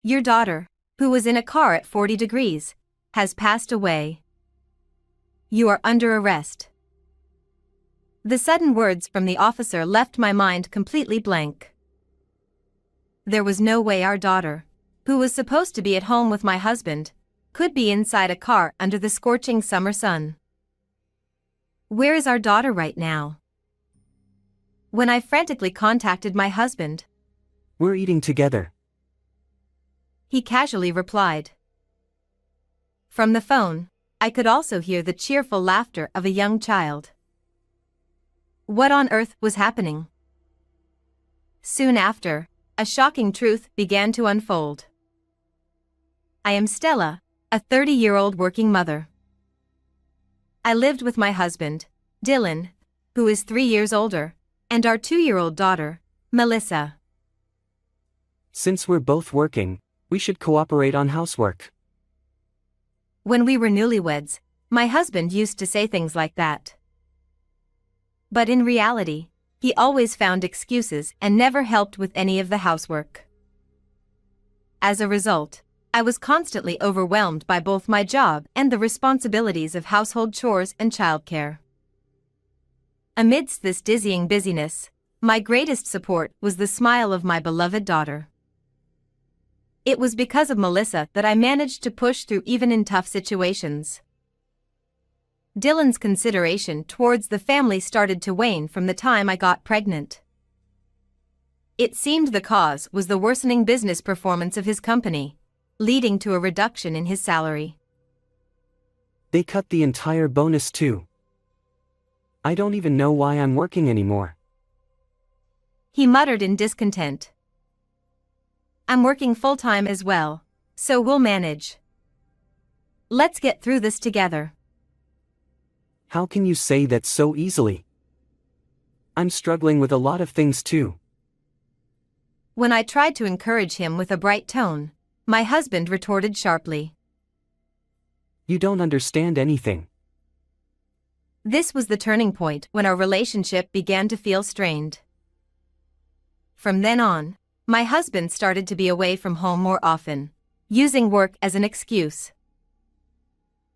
Your daughter, who was in a car at 40 degrees, has passed away. You are under arrest." The sudden words from the officer left my mind completely blank. There was no way our daughter, who was supposed to be at home with my husband, could be inside a car under the scorching summer sun. Where is our daughter right now? When I frantically contacted my husband, "We're eating together," he casually replied. From the phone, I could also hear the cheerful laughter of a young child. What on earth was happening? Soon after, a shocking truth began to unfold. I am Stella, a 30-year-old working mother. I lived with my husband, Dylan, who is 3 years older, and our 2-year-old daughter, Melissa. "Since we're both working, we should cooperate on housework." When we were newlyweds, my husband used to say things like that. But in reality, he always found excuses and never helped with any of the housework. As a result, I was constantly overwhelmed by both my job and the responsibilities of household chores and childcare. Amidst this dizzying busyness, my greatest support was the smile of my beloved daughter. It was because of Melissa that I managed to push through even in tough situations. Dylan's consideration towards the family started to wane from the time I got pregnant. It seemed the cause was the worsening business performance of his company, leading to a reduction in his salary. "They cut the entire bonus too. I don't even know why I'm working anymore," he muttered in discontent. "I'm working full-time as well, so we'll manage. Let's get through this together." "How can you say that so easily? I'm struggling with a lot of things too." When I tried to encourage him with a bright tone, my husband retorted sharply. "You don't understand anything." This was the turning point when our relationship began to feel strained. From then on, my husband started to be away from home more often, using work as an excuse.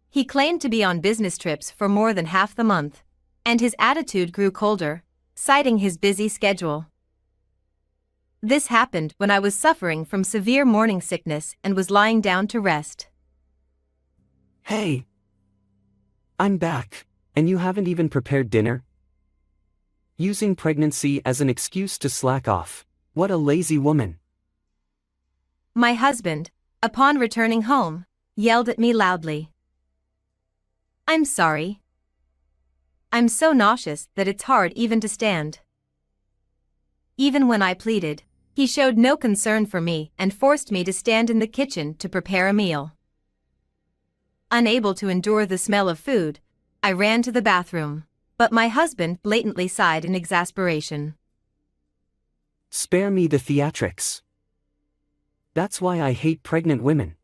He claimed to be on business trips for more than half the month, and his attitude grew colder, citing his busy schedule. This happened when I was suffering from severe morning sickness and was lying down to rest. "Hey, I'm back, and you haven't even prepared dinner?" Using pregnancy as an excuse to slack off. What a lazy woman. My husband, upon returning home, yelled at me loudly. "I'm sorry. I'm so nauseous that it's hard even to stand." Even when I pleaded, he showed no concern for me and forced me to stand in the kitchen to prepare a meal. Unable to endure the smell of food, I ran to the bathroom, but my husband blatantly sighed in exasperation. "Spare me the theatrics. That's why I hate pregnant women."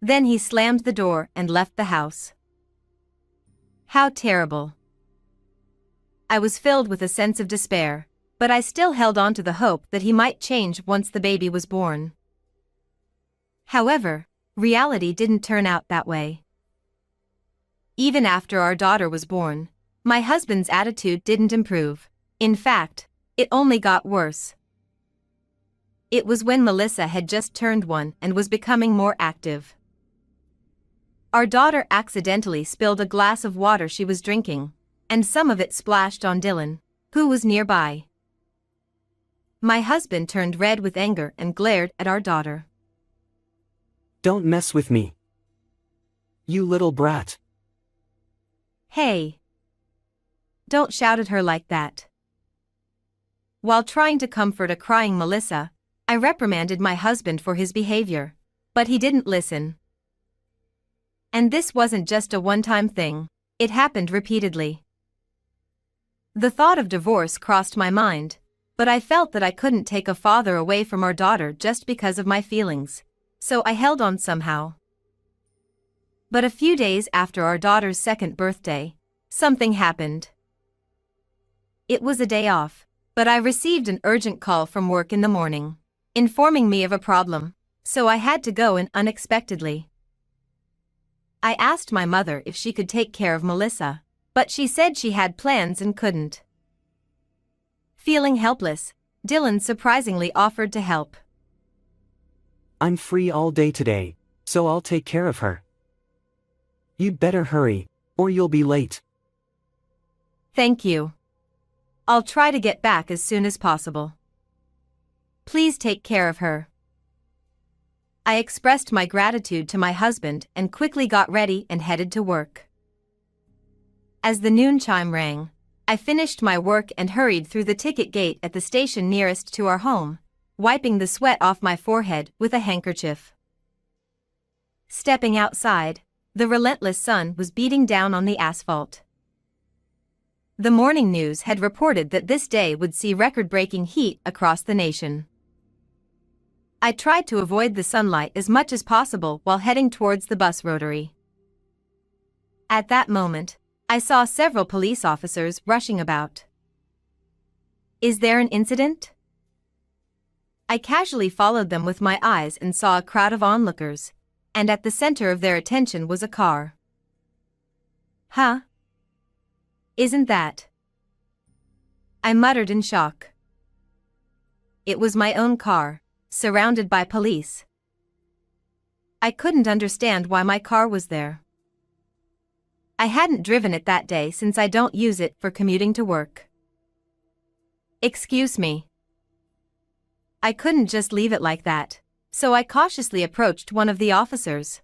Then he slammed the door and left the house. How terrible. I was filled with a sense of despair, but I still held on to the hope that he might change once the baby was born. However, reality didn't turn out that way. Even after our daughter was born, my husband's attitude didn't improve. In fact, it only got worse. It was when Melissa had just turned 1 and was becoming more active. Our daughter accidentally spilled a glass of water she was drinking, and some of it splashed on Dylan, who was nearby. My husband turned red with anger and glared at our daughter. "Don't mess with me, you little brat." "Hey! Don't shout at her like that." While trying to comfort a crying Melissa, I reprimanded my husband for his behavior, but he didn't listen. And this wasn't just a one-time thing, it happened repeatedly. The thought of divorce crossed my mind, but I felt that I couldn't take a father away from our daughter just because of my feelings, so I held on somehow. But a few days after our daughter's 2nd birthday, something happened. It was a day off, but I received an urgent call from work in the morning. informing me of a problem, so I had to go in unexpectedly. I asked my mother if she could take care of Melissa, but she said she had plans and couldn't. Feeling helpless, Dylan surprisingly offered to help. I'm free all day today, so I'll take care of her. You'd better hurry, or you'll be late. Thank you. I'll try to get back as soon as possible. Please take care of her. I expressed my gratitude to my husband and quickly got ready and headed to work. As the noon chime rang, I finished my work and hurried through the ticket gate at the station nearest to our home, wiping the sweat off my forehead with a handkerchief. Stepping outside, the relentless sun was beating down on the asphalt. The morning news had reported that this day would see record-breaking heat across the nation. I tried to avoid the sunlight as much as possible while heading towards the bus rotary. At that moment, I saw several police officers rushing about. Is there an incident? I casually followed them with my eyes and saw a crowd of onlookers, and at the center of their attention was a car. Huh? Isn't that? I muttered in shock. It was my own car, surrounded by police. I couldn't understand why my car was there. I hadn't driven it that day since I don't use it for commuting to work. Excuse me. I couldn't just leave it like that, so I cautiously approached one of the officers.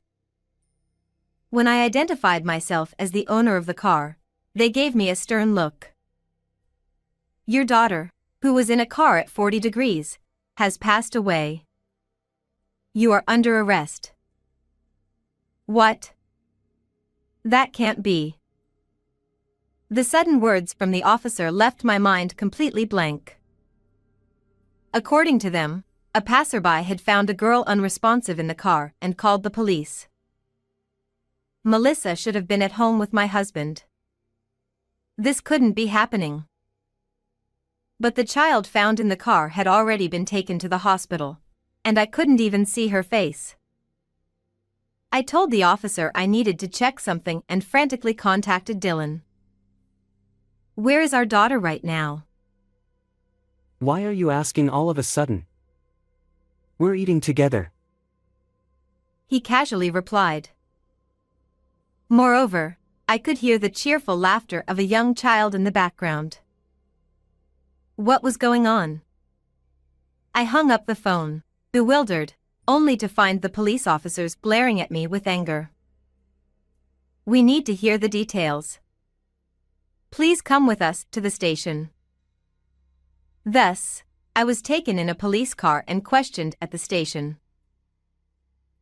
When I identified myself as the owner of the car, they gave me a stern look. Your daughter, who was in a car at 40 degrees, has passed away. You are under arrest. What? That can't be. The sudden words from the officer left my mind completely blank. According to them, a passerby had found a girl unresponsive in the car and called the police. Melissa should have been at home with my husband. This couldn't be happening. But the child found in the car had already been taken to the hospital, and I couldn't even see her face. I told the officer I needed to check something and frantically contacted Dylan. Where is our daughter right now? Why are you asking all of a sudden? We're eating together. He casually replied. Moreover, I could hear the cheerful laughter of a young child in the background. What was going on? I hung up the phone, bewildered, only to find the police officers glaring at me with anger. We need to hear the details. Please come with us to the station. Thus, I was taken in a police car and questioned at the station.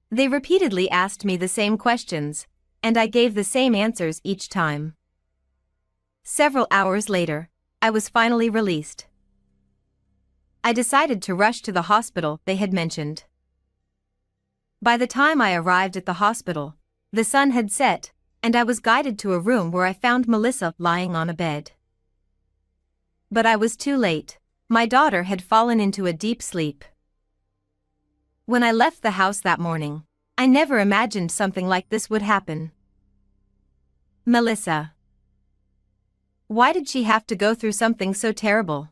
They repeatedly asked me the same questions, and I gave the same answers each time. Several hours later, I was finally released. I decided to rush to the hospital they had mentioned. By the time I arrived at the hospital, the sun had set, and I was guided to a room where I found Melissa lying on a bed. But I was too late. My daughter had fallen into a deep sleep. When I left the house that morning, I never imagined something like this would happen. Melissa. Why did she have to go through something so terrible?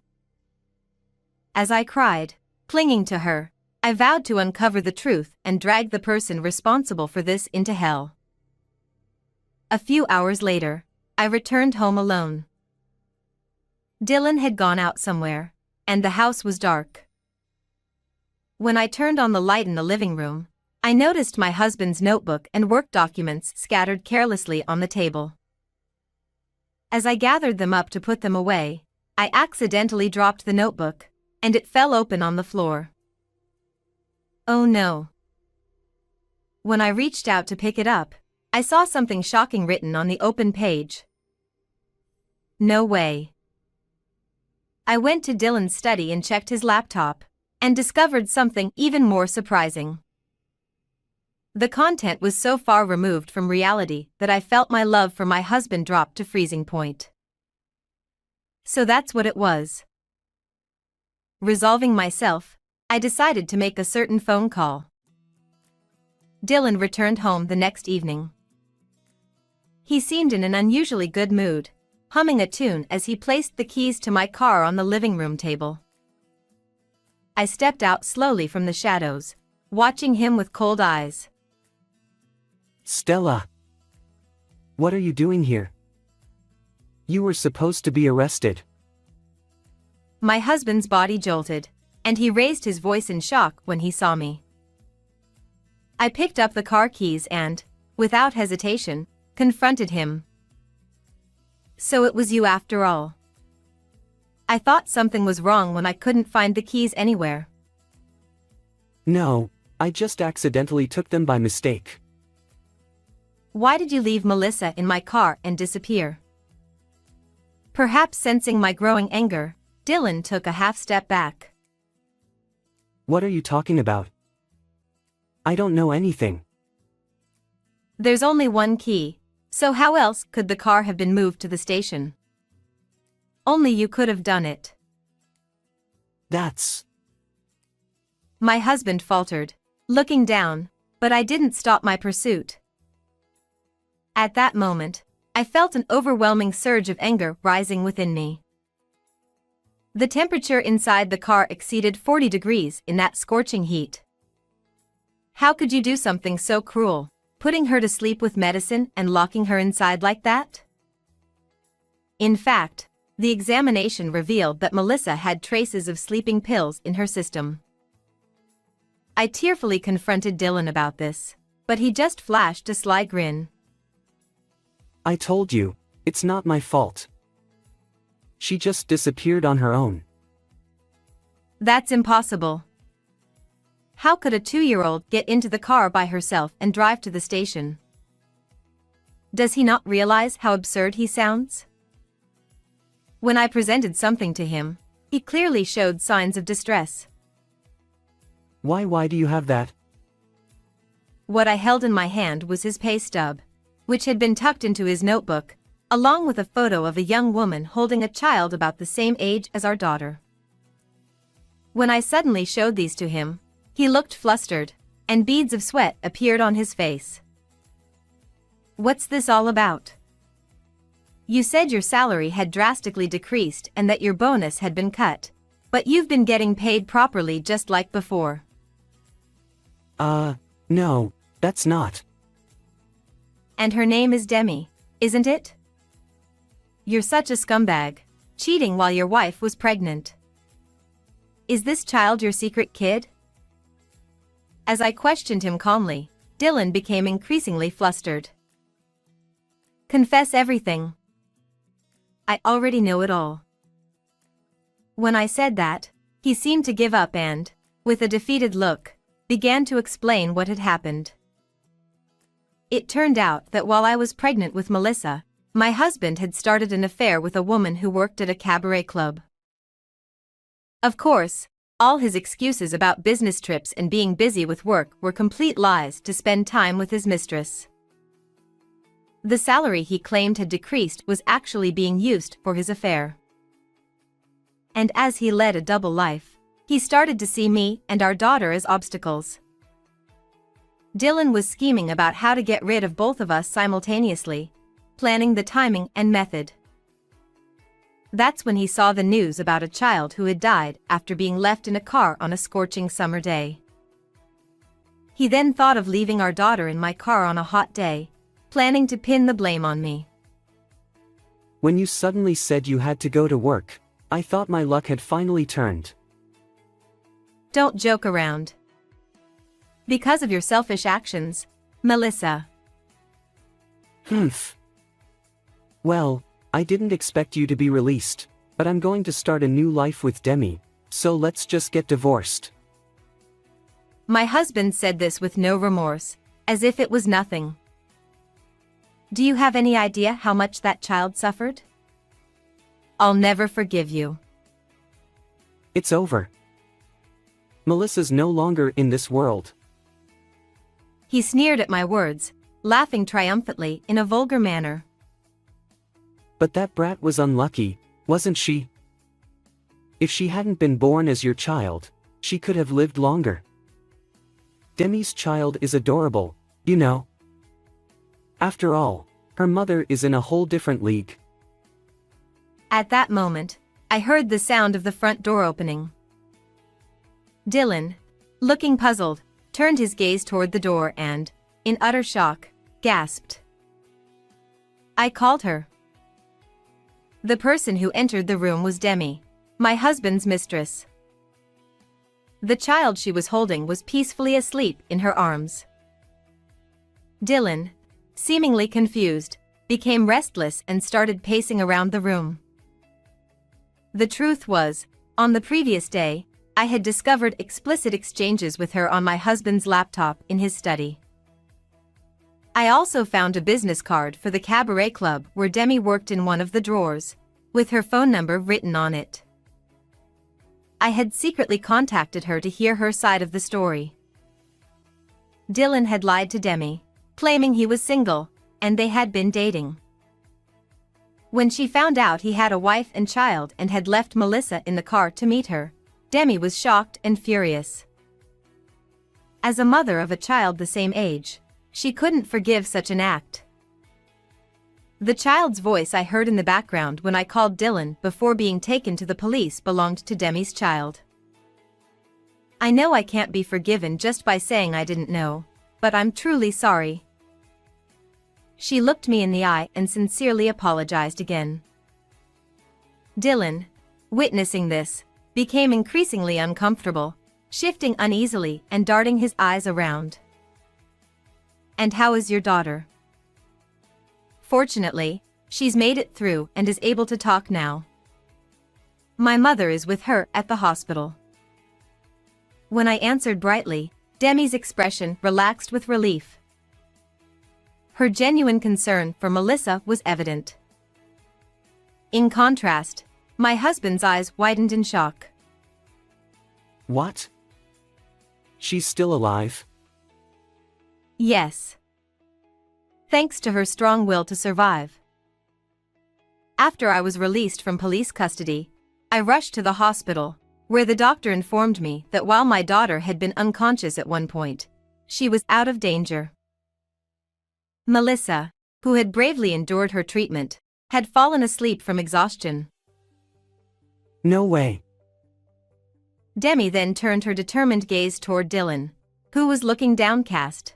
As I cried, clinging to her, I vowed to uncover the truth and drag the person responsible for this into hell. A few hours later, I returned home alone. Dylan had gone out somewhere, and the house was dark. When I turned on the light in the living room, I noticed my husband's notebook and work documents scattered carelessly on the table. As I gathered them up to put them away, I accidentally dropped the notebook, and it fell open on the floor. Oh no. When I reached out to pick it up, I saw something shocking written on the open page. No way. I went to Dylan's study and checked his laptop, and discovered something even more surprising. The content was so far removed from reality that I felt my love for my husband drop to freezing point. So that's what it was. Resolving myself, I decided to make a certain phone call. Dylan returned home the next evening. He seemed in an unusually good mood, humming a tune as he placed the keys to my car on the living room table. I stepped out slowly from the shadows, watching him with cold eyes. Stella. What are you doing here? You were supposed to be arrested. My husband's body jolted, and he raised his voice in shock when he saw me. I picked up the car keys and, without hesitation, confronted him. So it was you after all. I thought something was wrong when I couldn't find the keys anywhere. No, I just accidentally took them by mistake. Why did you leave Melissa in my car and disappear? Perhaps sensing my growing anger, Dylan took a half step back. What are you talking about? I don't know anything. There's only one key, so how else could the car have been moved to the station? Only you could have done it. That's... My husband faltered, looking down, but I didn't stop my pursuit. At that moment, I felt an overwhelming surge of anger rising within me. The temperature inside the car exceeded 40 degrees in that scorching heat. How could you do something so cruel, putting her to sleep with medicine and locking her inside like that? In fact, the examination revealed that Melissa had traces of sleeping pills in her system. I tearfully confronted Dylan about this, but he just flashed a sly grin. I told you, it's not my fault. She just disappeared on her own. That's impossible. How could a 2-year-old get into the car by herself and drive to the station? Does he not realize how absurd he sounds? When I presented something to him, he clearly showed signs of distress. Why do you have that? What I held in my hand was his pay stub, which had been tucked into his notebook, along with a photo of a young woman holding a child about the same age as our daughter. When I suddenly showed these to him, he looked flustered, and beads of sweat appeared on his face. What's this all about? You said your salary had drastically decreased and that your bonus had been cut, but you've been getting paid properly just like before. No, that's not. And her name is Demi, isn't it? You're such a scumbag, cheating while your wife was pregnant. Is this child your secret kid? As I questioned him calmly, Dylan became increasingly flustered. Confess everything. I already know it all. When I said that, he seemed to give up and, with a defeated look, began to explain what had happened. It turned out that while I was pregnant with Melissa, my husband had started an affair with a woman who worked at a cabaret club. Of course, all his excuses about business trips and being busy with work were complete lies to spend time with his mistress. The salary he claimed had decreased was actually being used for his affair. And as he led a double life, he started to see me and our daughter as obstacles. Dylan was scheming about how to get rid of both of us simultaneously, planning the timing and method. That's when he saw the news about a child who had died after being left in a car on a scorching summer day. He then thought of leaving our daughter in my car on a hot day, planning to pin the blame on me. When you suddenly said you had to go to work, I thought my luck had finally turned. Don't joke around. Because of your selfish actions, Melissa. Humph. Well, I didn't expect you to be released, but I'm going to start a new life with Demi, so let's just get divorced. My husband said this with no remorse, as if it was nothing. Do you have any idea how much that child suffered? I'll never forgive you. It's over. Melissa's no in this world. He sneered at my words, laughing triumphantly in a vulgar manner. But that brat was unlucky, wasn't she? If she hadn't been born as your child, She could have lived longer. Demi's child is adorable, you know. After all, her mother is in a whole different league. At that moment, I heard the sound of the front door opening. Dylan, looking puzzled, turned his gaze toward the door and, in utter shock, gasped. I called her. The person who entered the room was Demi, my husband's mistress. The child she was holding was peacefully asleep in her arms. Dylan, seemingly confused, became restless and started pacing around the room. The truth was, on the previous day, I had discovered explicit exchanges with her on my husband's laptop in his study. I also found a business card for the cabaret club where Demi worked in one of the drawers, with her phone number written on it. I had secretly contacted her to hear her side of the story. Dylan had lied to Demi, claiming he was single, and they had been dating. When she found out he had a wife and child and had left Melissa in the car to meet her, Demi was shocked and furious. As a mother of a child the same age, she couldn't forgive such an act. The child's voice I heard in the background when I called Dylan before being taken to the police belonged to Demi's child. I know I can't be forgiven just by saying I didn't know, but I'm truly sorry. She looked me in the eye and sincerely apologized again. Dylan, witnessing this, became increasingly uncomfortable, shifting uneasily and darting his eyes around. And how is your daughter? Fortunately, she's made it through and is able to talk now. My mother is with her at the hospital. When I answered brightly, Demi's expression relaxed with relief. Her genuine concern for Melissa was evident. In contrast, my husband's eyes widened in shock. What? She's still alive? Yes. Thanks to her strong will to survive. After I was released from police custody, I rushed to the hospital, where the doctor informed me that while my daughter had been unconscious at one point, she was out of danger. Melissa, who had bravely endured her treatment, had fallen asleep from exhaustion. No way. Demi then turned her determined gaze toward Dylan, who was looking downcast.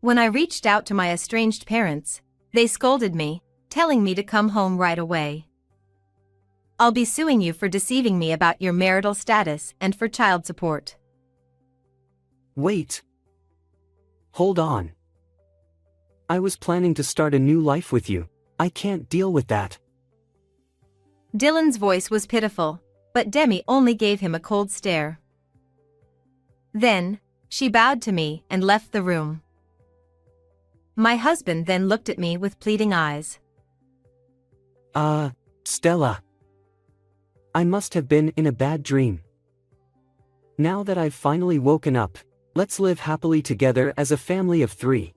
When I reached out to my estranged parents, they scolded me, telling me to come home right away. I'll be suing you for deceiving me about your marital status and for child support. Wait. Hold on. I was planning to start a new life with you. I can't deal with that. Dylan's voice was pitiful, but Demi only gave him a cold stare. Then, she bowed to me and left the room. My husband then looked at me with pleading eyes. Stella. I must have been in a bad dream. Now that I've finally woken up, let's live happily together as a family of 3.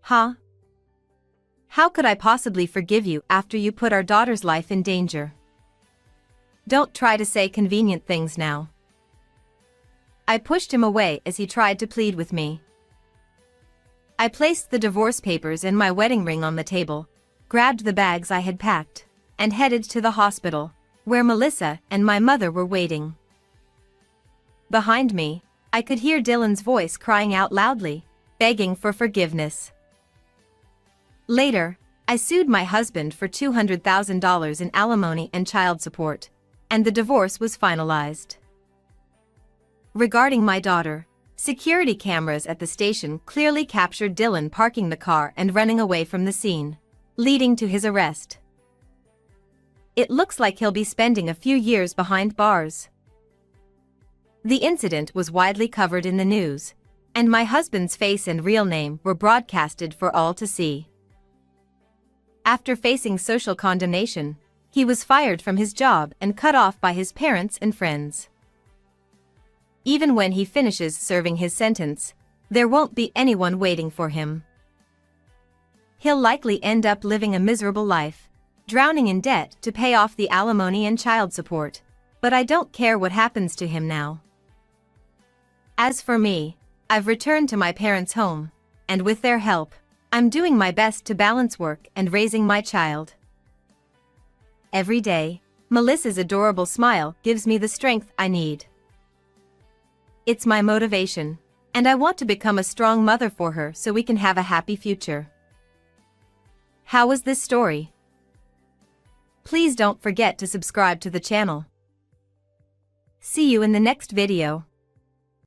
Huh? How could I possibly forgive you after you put our daughter's life in danger? Don't try to say convenient things now. I pushed him away as he tried to plead with me. I placed the divorce papers and my wedding ring on the table, grabbed the bags I had packed, and headed to the hospital, where Melissa and my mother were waiting. Behind me, I could hear Dylan's voice crying out loudly, begging for forgiveness. Later, I sued my husband for $200,000 in alimony and child support, and the divorce was finalized. Regarding my daughter, security cameras at the station clearly captured Dylan parking the car and running away from the scene, leading to his arrest. It looks like he'll be spending a few years behind bars. The incident was widely covered in the news, and my husband's face and real name were broadcasted for all to see. After facing social condemnation, he was fired from his job and cut off by his parents and friends. Even when he finishes serving his sentence, there won't be anyone waiting for him. He'll likely end up living a miserable life, drowning in debt to pay off the alimony and child support, but I don't care what happens to him now. As for me, I've returned to my parents' home, and with their help, I'm doing my best to balance work and raising my child. Every day, Melissa's adorable smile gives me the strength I need. It's my motivation, and I want to become a strong mother for her so we can have a happy future. How was this story? Please don't forget to subscribe to the channel. See you in the next video.